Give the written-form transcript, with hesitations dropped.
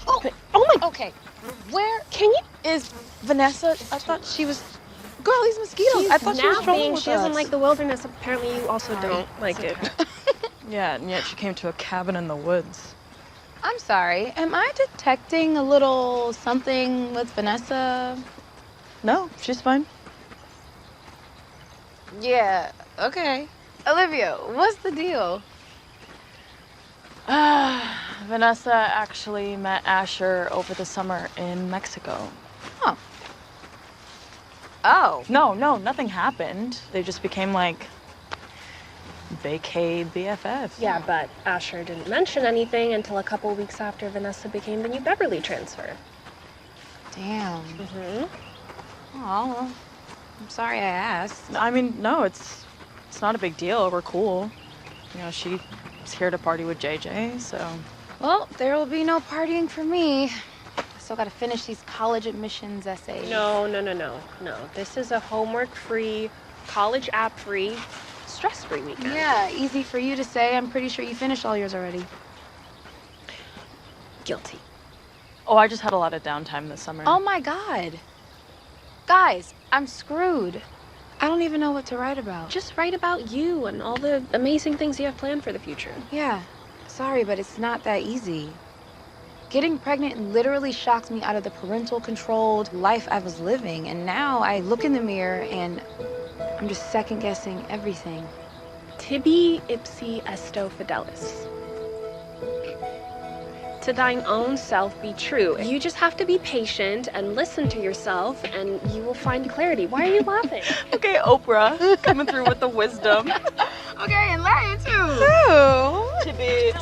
Oh, Oh my. okay. Where Can you? is Vanessa? I thought she was. Girl, these mosquitoes. I thought she was trolling with She doesn't us. like the wilderness. Apparently, you also don't like it. Yeah, and yet she came to a cabin in the woods. I'm sorry. Am I detecting a little something with Vanessa? No, she's fine. Yeah, okay. Olivia, what's the deal? Vanessa actually met Asher over the summer in Mexico. Huh. Oh. No, nothing happened. They just became like vacay BFFs. Yeah, but Asher didn't mention anything until a couple weeks after Vanessa became the New Beverly transfer. Damn. Mm-hmm. Oh, well, I'm sorry I asked. I mean, no, it's not a big deal. We're cool. You know, she's here to party with JJ, so. Well, there will be no partying for me. I still gotta finish these college admissions essays. No. This is a homework-free, college app-free, stress-free weekend. Yeah, easy for you to say. I'm pretty sure you finished all yours already. Guilty. Oh, I just had a lot of downtime this summer. Oh my God. Guys, I'm screwed. I don't even know what to write about. Just write about you and all the amazing things you have planned for the future. Yeah, sorry, but it's not that easy. Getting pregnant literally shocked me out of the parental-controlled life I was living, and now I look in the mirror and I'm just second-guessing everything. Tibi ipsi esto fidelis. To thine own self be true. You just have to be patient and listen to yourself, and you will find clarity. Why are you laughing? Okay, Oprah, coming through with the wisdom. Okay, and Larry too. To be.